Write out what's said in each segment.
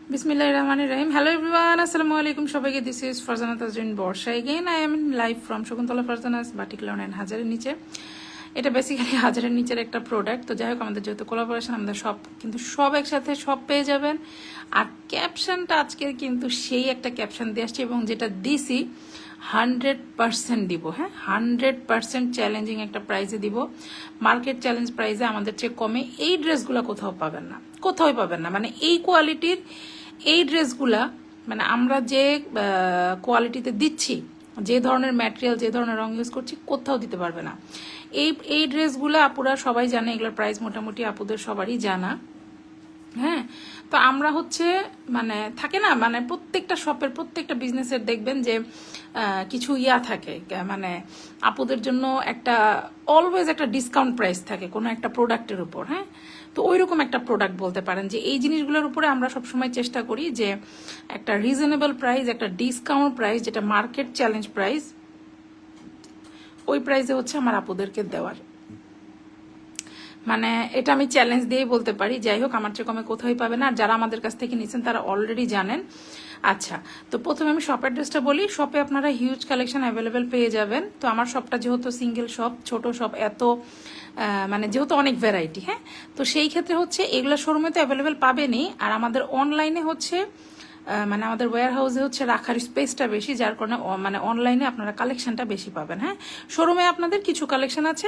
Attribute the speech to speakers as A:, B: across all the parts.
A: Bismillahir Rahmanir Rahim. Hello everyone. Assalamu alaikum. সবাইকে this is Farzana Tazrin Borsha again. I am in live from Shakuntala Farzana's Batik Lawn and হাজারের নিচে। এটা basically হাজারের নিচের একটা product. তো যাই হোক আমাদের যেহেতু কোলাবোরেশন আমাদের সব কিন্তু সব একসাথে সব পেয়ে যাবেন। আর ক্যাপশনটা আজকের কিন্তু সেই একটা ক্যাপশন দিয়ে আসছে এবং যেটা দিছি 100% দিব, হ্যাঁ 100% চ্যালেঞ্জিং একটা প্রাইজে দিব। মার্কেট চ্যালেঞ্জ প্রাইজে আমাদের চেয়ে কমে এই ড্রেসগুলো কোথাও পাবেন না, কোথাও পাবেন না। মানে এই কোয়ালিটির এই ড্রেসগুলা মানে আমরা যে কোয়ালিটিতে দিচ্ছি, যে ধরনের ম্যাটেরিয়াল যে ধরনের রং ইউজ করছি কোথাও দিতে পারবে না। এই ড্রেসগুলো আপুরা সবাই জানে, এগুলোর প্রাইস মোটামুটি আপুদের সবারই জানা। হ্যাঁ, তো আমরা হচ্ছে মানে থাকে না, মানে প্রত্যেকটা শপের প্রত্যেকটা বিজনেসের দেখবেন যে কিছু ইয়া থাকে, মানে আপুদের জন্য একটা অলওয়েজ একটা ডিসকাউন্ট প্রাইস থাকে কোনো একটা প্রোডাক্টের উপর। হ্যাঁ, তো ওইরকম একটা প্রোডাক্ট বলতে পারেন যে এই জিনিসগুলোর উপরে আমরা সবসময় চেষ্টা করি যে একটা রিজনেবল প্রাইস, একটা ডিসকাউন্ট প্রাইস, যেটা মার্কেট চ্যালেঞ্জ প্রাইস, ওই প্রাইসে হচ্ছে আমার আপুদেরকে দেওয়ার। মানে এটা আমি চ্যালেঞ্জ দিয়েই বলতে পারি। যাই হোক, আমার চেয়ে কমে কোথাও পাবে না। আর যারা আমাদের কাছ থেকে নিচ্ছেন তারা অলরেডি জানেন। আচ্ছা, তো প্রথমে আমি শপ অ্যাড্রেসটা বলি। শপে আপনারা হিউজ কালেকশন অ্যাভেলেবেল পেয়ে যাবেন। তো আমার শপটা যেহেতু সিঙ্গেল শপ, ছোট শপ, এত মানে যেহেতু অনেক ভ্যারাইটি, হ্যাঁ, তো সেই ক্ষেত্রে হচ্ছে এগুলো শোরুমে তো অ্যাভেলেবেল পাবেনই। আর আমাদের অনলাইনে হচ্ছে মানে আমাদের ওয়্যার হাউসে হচ্ছে রাখার স্পেসটা বেশি, যার কারণে মানে অনলাইনে আপনারা কালেকশনটা বেশি পাবেন। হ্যাঁ, শোরুমে আপনাদের কিছু কালেকশন আছে,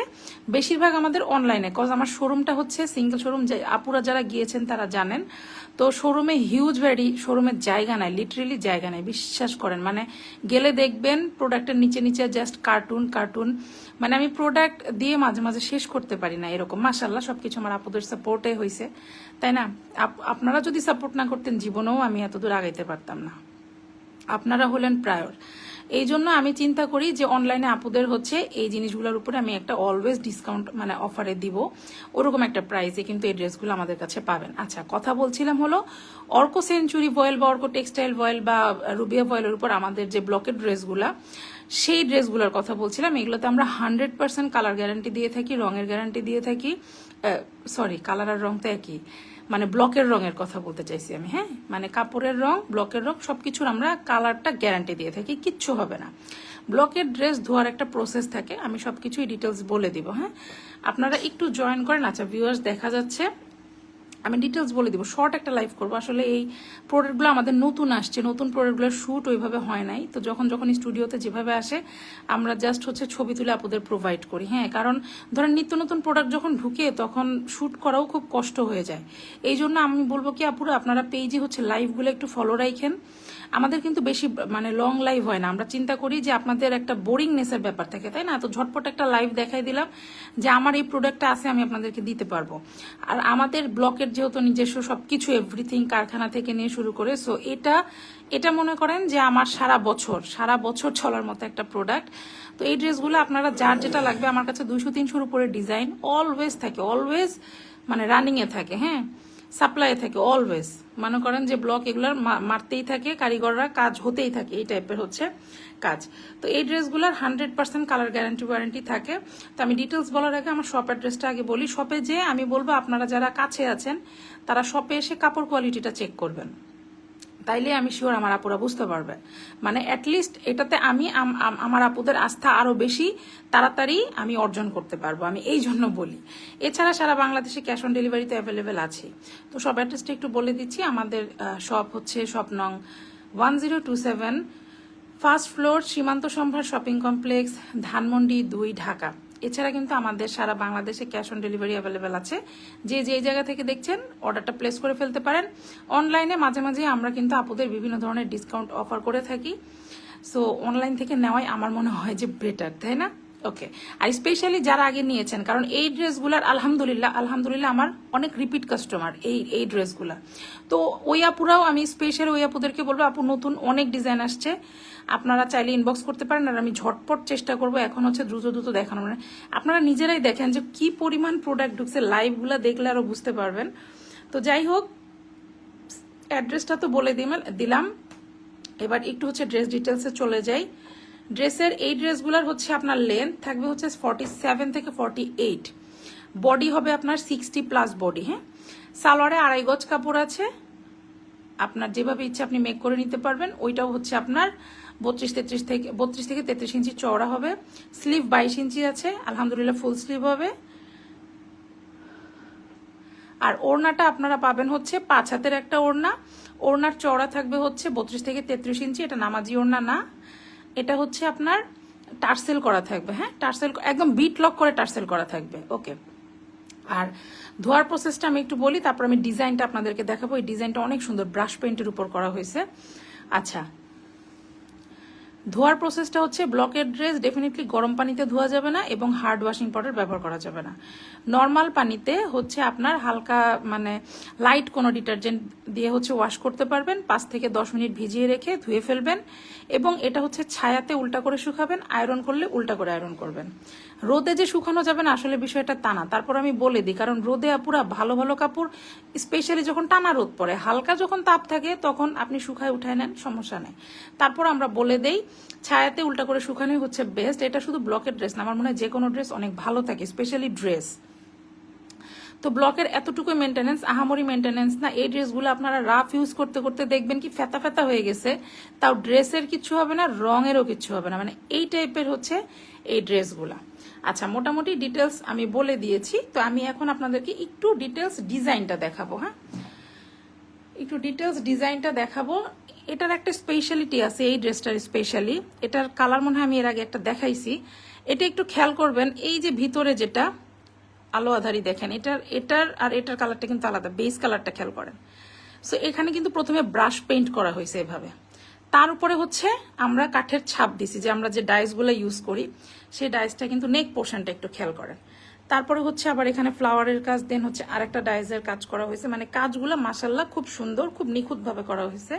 A: বেশিরভাগ আমাদের অনলাইনে, কজ আমার শোরুমটা হচ্ছে সিঙ্গেল শোরুম। আপুরা যারা গিয়েছেন তারা জানেন। তো শোরুমে হিউজ শোরুমের জায়গা নাই, লিটারেলি জায়গা নাই, বিশ্বাস করেন। মানে গেলে দেখবেন প্রোডাক্টের নিচে নিচে জাস্ট কার্টুন কার্টুন। মানে আমি প্রোডাক্ট দিয়ে মাঝে মাঝে শেষ করতে পারি না এরকম। মাশাআল্লাহ সবকিছু আমার আপুদের সাপোর্টে হয়েছে, তাই না? আপনারা যদি সাপোর্ট না করতেন জীবনেও আমি এত দূর আগাইতে পারতাম না। আপনারা হলেন প্রায়র। এই জন্য আমি চিন্তা করি যে অনলাইনে আপুদের হচ্ছে এই জিনিসগুলোর উপরে আমি একটা অলওয়েজ ডিসকাউন্ট মানে অফারে দিব, ওরকম একটা প্রাইসে কিন্তু এই ড্রেসগুলো আমাদের কাছে পাবেন। আচ্ছা, কথা বলছিলাম হলো অর্ক সেঞ্চুরি ভয়েল বা অর্ক টেক্সটাইল ভয়েল বা রুবিয়া ভয়েলের উপর আমাদের যে ব্লকের ড্রেসগুলা, সেই ড্রেসগুলোর কথা বলছিলাম। এগুলোতে আমরা 100% কালার গ্যারান্টি দিয়ে থাকি, রঙের গ্যারান্টি দিয়ে থাকি। সরি, কালার আর রং তো একই, মানে ব্লকের রঙের কথা বলতে চাইছি আমি। হ্যাঁ, মানে কাপড়ের রং, ব্লকের রং, সবকিছুর আমরা কালারটা গ্যারান্টি দিয়ে থাকি, কিচ্ছু হবে না। ব্লকের ড্রেস ধোয়ার একটা প্রসেস থাকে, আমি সবকিছুই ডিটেলস বলে দিব। হ্যাঁ, আপনারা একটু জয়েন করেন। আচ্ছা ভিউয়ার্স, দেখা যাচ্ছে আমি ডিটেলস বলে দিব, শর্ট একটা লাইভ করবো। আসলে এই প্রোডাক্টগুলো আমাদের নতুন আসছে, নতুন প্রোডাক্টগুলোর শ্যুট ওইভাবে হয় নাই। তো যখন স্টুডিওতে যেভাবে আসে আমরা জাস্ট হচ্ছে ছবি তুলে আপনাদের প্রোভাইড করি। হ্যাঁ, কারণ ধরেন নিত্য নতুন প্রোডাক্ট যখন ঢুকে তখন শ্যুট করাও খুব কষ্ট হয়ে যায়। এই জন্য আমি বলবো কি আপুরা, আপনারা পেজে হচ্ছে লাইভগুলো একটু ফলো রাখেন। আমাদের কিন্তু বেশি মানে লং লাইভ হয় না। আমরা চিন্তা করি যে আপনাদের একটা বোরিংনেসের ব্যাপার থাকে, তাই না? তো ঝটপট একটা লাইভ দেখাই দিলাম যে আমার এই প্রোডাক্টটা আছে, আমি আপনাদেরকে দিতে পারবো। আর আমাদের ব্লকের যেহেতু নিজস্ব সবকিছু এভরিথিং কারখানা থেকে নিয়ে শুরু করে, সো এটা মনে করেন যে আমার সারা বছর চলার মতো একটা প্রোডাক্ট। তো এই ড্রেসগুলো আপনারা যার যেটা লাগবে, আমার কাছে 200-300-র উপরে ডিজাইন অলওয়েজ থাকে, অলওয়েজ মানে রানিংয়ে থাকে। হ্যাঁ, সাপ্লাই থাকে অলওয়েজ। মনে করেন যে ব্লক এগুলোর মারতেই থাকে, কারিগররা কাজ হতেই থাকে, এই টাইপের হচ্ছে কাজ। তো এই ড্রেসগুলোর 100% কালার গ্যারান্টি ওয়ারেন্টি থাকে। তো আমি ডিটেলস বলার আগে আমার শপ অ্যাড্রেসটা আগে বলি। শপে যে আমি বলবো আপনারা যারা কাছে আছেন তারা শপে এসে কাপড় কোয়ালিটিটা চেক করবেন, তাইলে আমি শিওর আমার আপুরা বুঝতে পারবে। মানে অ্যাটলিস্ট এটাতে আমি আমার আপুদের আস্থা আরো বেশি তাড়াতাড়ি আমি অর্জন করতে পারবো, আমি এই জন্য বলি। এছাড়া সারা বাংলাদেশে ক্যাশ অন ডেলিভারিতে অ্যাভেলেবেল আছে। তো সব অ্যাড্রেসটা একটু বলে দিচ্ছি। আমাদের শপ হচ্ছে শপ নং 1027, ফার্স্ট ফ্লোর, সীমান্ত সম্ভার শপিং কমপ্লেক্স, ধানমন্ডি 2, ঢাকা। এছাড়া কিন্তু আমাদের সারা বাংলাদেশে ক্যাশ অন ডেলিভারি অ্যাভেলেবেল আছে। যে জায়গা থেকে দেখছেন অর্ডারটা প্লেস করে ফেলতে পারেন। অনলাইনে মাঝে মাঝে আমরা কিন্তু আপুদের বিভিন্ন ধরনের ডিসকাউন্ট অফার করে থাকি। সো অনলাইন থেকে নেওয়াই আমার মনে হয় যে বেটার, তাই না? ওকে, আর স্পেশালি যারা আগে নিয়েছেন, কারণ এই ড্রেসগুলার আলহামদুলিল্লাহ আমার অনেক রিপিট কাস্টমার এই ড্রেসগুলা। তো ওই আপুরাও, আমি স্পেশাল ওই আপুদেরকে বলবো, আপু নতুন অনেক ডিজাইন আসছে, আপনারা চাইলে ইনবক্স করতে পারেন। আর আমি ঝটপট চেষ্টা করবো এখন হচ্ছে দ্রুত দেখানো। মানে আপনারা নিজেরাই দেখেন যে কি পরিমাণ প্রোডাক্ট ঢুকছে, লাইভগুলো দেখলে আরো বুঝতে পারবেন। তো যাই হোক, অ্যাড্রেসটা তো বলে দিলাম। এবার একটু হচ্ছে ড্রেস ডিটেলসে চলে যাই। ড্রেসের এই ড্রেসগুলোর হচ্ছে আপনার লেন্থ থাকবে হচ্ছে 47 থেকে 48, বডি হবে আপনার 60+ বডি। হ্যাঁ, সালোয়ারে 2.5 গজ কাপড় আছে, আপনার যেভাবে ইচ্ছে আপনি মেক করে নিতে পারবেন। ওইটাও হচ্ছে আপনার 32 থেকে 33 ইঞ্চি চওড়া হবে। স্লিভ 22 ইঞ্চি আছে, আলহামদুলিল্লাহ ফুল স্লিভ হবে। আর ওড়নাটা আপনারা পাবেন হচ্ছে 5 হাতের একটা ওড়না। ওড়নার চওড়া থাকবে হচ্ছে 32 থেকে 33 ইঞ্চি। এটা নামাজি ওড়না না, এটা হচ্ছে আপনার টার্সেল করা থাকবে। হ্যাঁ, টার্সেল একদম বিট লক করে টার্সেল করা থাকবে। ওকে, আর ধোয়ার প্রসেসটা আমি একটু বলি, তারপর আমি ডিজাইনটা আপনাদেরকে দেখাবো। এই ডিজাইনটা অনেক সুন্দর, ব্রাশ পেইন্টের উপর করা হয়েছে। আচ্ছা, ধোয়ার প্রসেসটা হচ্ছে ব্লকের ড্রেস ডেফিনেটলি গরম পানিতে ধোয়া যাবে না এবং হার্ড ওয়াশিং পাউডার ব্যবহার করা যাবে না। নর্মাল পানিতে হচ্ছে আপনার হালকা মানে লাইট কোনো ডিটারজেন্ট দিয়ে হচ্ছে ওয়াশ করতে পারবেন। 5 থেকে 10 মিনিট ভিজিয়ে রেখে ধুয়ে ফেলবেন এবং এটা হচ্ছে ছায়াতে উল্টা করে শুকাবেন। আয়রন করলে উল্টা করে আয়রন করবেন। রোদে যে শুকানো যাবে না আসলে বিষয়টা তা না। তারপর আমি বলে দিই, কারণ রোদে পুরা ভালো ভালো কাপড় স্পেশালি যখন টানা রোদ পড়ে, হালকা যখন তাপ থাকে তখন আপনি শুকায় উঠায় নেন, সমস্যা নেই। তারপর আমরা বলে দেই ছায়াতে উল্টা করে শুকানোই হচ্ছে বেস্ট। এটা শুধু ব্লকের ড্রেস না, আমার মনে হয় যে কোনো ড্রেস অনেক ভালো থাকে, স্পেশালি ড্রেস। তো ব্লকের এতটুকু মেনটেনেন্স, আহামরি মেনটেনেন্স না। এই ড্রেসগুলো আপনারা রাফ ইউজ করতে করতে দেখবেন কি ফেতা ফেতা হয়ে গেছে, তাও ড্রেসের কিছু হবে না, রঙেরও কিছু হবে না, মানে এই টাইপের হচ্ছে এই ড্রেসগুলা। আচ্ছা, মোটামুটি ডিটেলস আমি বলে দিয়েছি। তো আমি এখন আপনাদেরকে একটু ডিটেলস ডিজাইনটা দেখাবো। হ্যাঁ, একটু ডিটেলস ডিজাইনটা দেখাবো। এটার একটা স্পেশালিটি আছে এই ড্রেসটার, স্পেশালি এটার কালার মনে হয় আমি এর আগে একটা দেখাইছি। এটা একটু খেয়াল করবেন, এই যে ভিতরে যেটা আলো আধারি দেখেন, এটার আর এটার কালারটা কিন্তু আলাদা, বেস কালারটা খেয়াল করেন। সো এখানে কিন্তু প্রথমে ব্রাশ পেইন্ট করা হয়েছে এভাবে, তার উপরে হচ্ছে আমরা কাঠের ছাপ দিছি, যে আমরা যে ডাইসগুলো ইউজ করি সেই ডাইসটা কিন্তু নেক পোর্শনটা একটু খেয়াল করেন। তারপরে হচ্ছে আবার এখানে ফ্লাওয়ারের কাজ, দেন হচ্ছে আরেকটা ডাইসের কাজ করা হয়েছে। মানে কাজগুলো মাশাল্লাহ খুব সুন্দর, খুব নিখুঁতভাবে করা হয়েছে।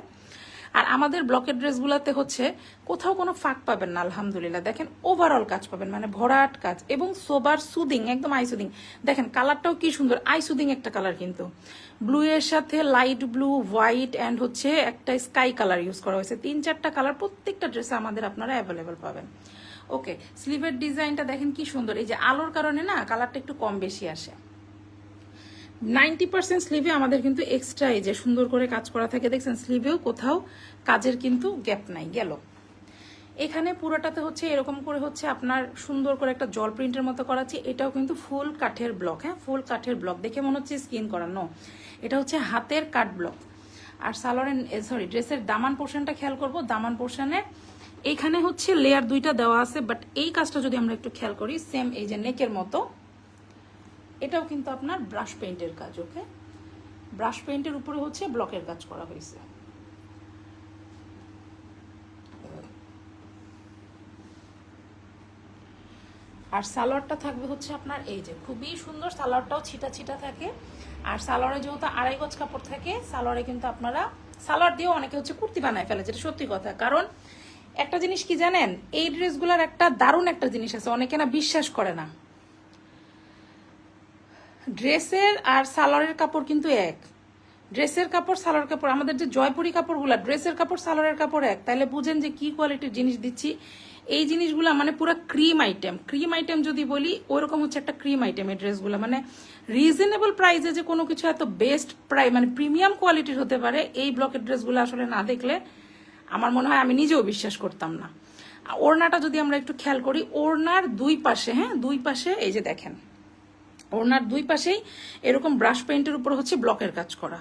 A: আর আমাদের ব্লকের ড্রেসগুলোতে হচ্ছে কোথাও কোনো ফাঁক পাবেন না, আলহামদুলিল্লাহ। দেখেন ওভারঅল কাজ পাবেন, মানে ভরাট কাজ এবং সোবার সুদিং, একদম আই সুদিং। দেখেন কালারটাও কি সুন্দর, আই সুদিং একটা কালার, কিন্তু ব্লু এর সাথে লাইট ব্লু, হোয়াইট অ্যান্ড হচ্ছে একটা স্কাই কালার ইউজ করা হয়েছে। 3-4টা কালার প্রত্যেকটা ড্রেসে আমাদের আপনারা অ্যাভেলেবেল পাবেন। ওকে, স্লিভের ডিজাইনটা দেখেন কি সুন্দর, এই যে আলোর কারণে না কালারটা একটু কম বেশি আসে। 90% স্লিভে আমাদের কিন্তু এক্সট্রা এই যে সুন্দর করে কাজ করা থাকে, দেখছেন স্লিভেও কোথাও কাজের কিন্তু গ্যাপ নাই। গেল এখানে পুরোটাতে হচ্ছে এরকম করে হচ্ছে আপনার সুন্দর করে একটা জল প্রিন্টের মতো করাচ্ছি। এটাও কিন্তু ফুল কাঠের ব্লক। হ্যাঁ, ফুল কাঠের ব্লক, দেখে মনে হচ্ছে স্কিন করানো, এটা হচ্ছে হাতের কাঠ ব্লক। আর সালোয়ারের ড্রেসের দামান পোর্শনটা খেয়াল করব, দামান পোর্শনে এইখানে হচ্ছে লেয়ার 2টা দেওয়া আছে, বাট এই কাজটা যদি আমরা একটু খেয়াল করি, সেম এই যে নেকের মতো, এটাও কিন্তু আপনার ব্রাশ পেইন্টের কাজ। ওকে, ব্রাশ পেইন্টের উপরে হচ্ছে ব্লকের কাজ করা হয়েছে। আর সালোয়ারটা থাকবে হচ্ছে আপনার এই যে খুবই সুন্দর, সালোয়ারটাও ছিটা ছিটা থাকে। আর সালোয়ারে যেহেতু 2.5 গজ কাপড় থাকে, সালোয়ারে কিন্তু আপনারা সালোয়ার দিয়েও অনেকে হচ্ছে কুর্তি বানায় ফেলে, যেটা সত্যি কথা। কারণ একটা জিনিস কি জানেন, এই ড্রেসগুলোর একটা দারুণ একটা জিনিস আছে, অনেকে না বিশ্বাস করে না, ড্রেসের আর সালোয়ারের কাপড় কিন্তু এক। ড্রেসের কাপড় সালোয়ার কাপড়, আমাদের যে জয়পুরি কাপড়গুলো, ড্রেসের কাপড় সালোয়ারের কাপড় এক, তাইলে বুঝেন যে কি কোয়ালিটির জিনিস দিচ্ছি। এই জিনিসগুলো মানে পুরো ক্রিম আইটেম, ক্রিম আইটেম যদি বলি ওইরকম হচ্ছে একটা ক্রিম আইটেম এই ড্রেসগুলো। মানে রিজনেবল প্রাইসে যে কোনো কিছু এত বেস্ট প্রাইস মানে প্রিমিয়াম কোয়ালিটির হতে পারে, এই ব্লকের ড্রেসগুলো আসলে না দেখলে আমার মনে হয় আমি নিজেও বিশ্বাস করতাম না। ওড়নাটা যদি আমরা একটু খেয়াল করি, ওড়নার দুই পাশে, হ্যাঁ দুই পাশে এই যে দেখেন, ওড়নার দুই পাশেই এরকম ব্রাশ পেইন্টের উপর হচ্ছে ব্লকের কাজ করা,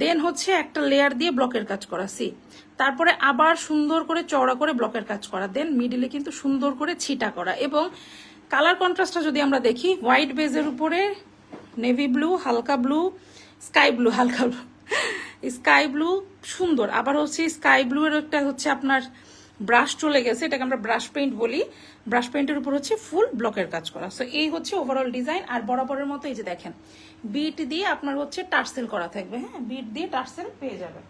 A: দেন হচ্ছে একটা লেয়ার দিয়ে ব্লকের কাজ করা, সি তারপরে আবার সুন্দর করে চওড়া করে ব্লকের কাজ করা, দেন মিডিলে কিন্তু সুন্দর করে ছিটা করা। এবং কালার কন্ট্রাস্টটা যদি আমরা দেখি, হোয়াইট বেজের উপরে নেভি ব্লু, হালকা ব্লু, স্কাই ব্লু, হালকা ব্লু, স্কাই ব্লু সুন্দর, আবার হচ্ছে স্কাই ব্লু এর একটা হচ্ছে আপনার ব্রাশ চলে গেছে, এটাকে আমরা ব্রাশ পেইন্ট বলি। ব্রাশ পেইন্টের উপর হচ্ছে ফুল ব্লকের কাজ করা। সো এই হচ্ছে ওভারঅল ডিজাইন। আর বরাবরের মতো এই যে দেখেন বিট দিয়ে আপনার হচ্ছে টার্সেল করা থাকবে, হ্যাঁ বিট দিয়ে টার্সেল পেয়ে যাবে।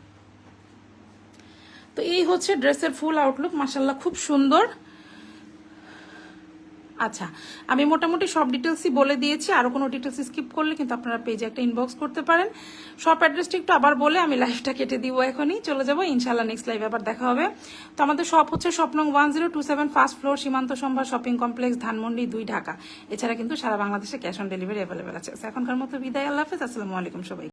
A: তো এই হচ্ছে ড্রেসের ফুল আউটলুক, মাশাল্লাহ খুব সুন্দর। আচ্ছা, আমি মোটামুটি সব ডিটেলসই বলে দিয়েছি, আরো কোনো ডিটেলস স্কিপ করলে কিন্তু আপনারা পেজে একটা ইনবক্স করতে পারেন। শপ অ্যাড্রেসটা একটু আবার বলে আমি লাইভটা কেটে দিব, এখনই চলে যাবো, ইনশাল্লাহ নেক্সট লাইভে আবার দেখা হবে। তো আমাদের শপ হচ্ছে শপ নং 1027 ফার্স্ট ফ্লোর, সীমান্ত সম্ভার শপিং কমপ্লেক্স, ধানমন্ডি 2, ঢাকা। এছাড়া কিন্তু সারা বাংলাদেশে ক্যাশ অন ডেলিভারি অ্যাভেলেবেল আছে। এখনকার মতো বিদায়, আল্লাহ হাফেজ, আসসালামু আলাইকুম সবাই।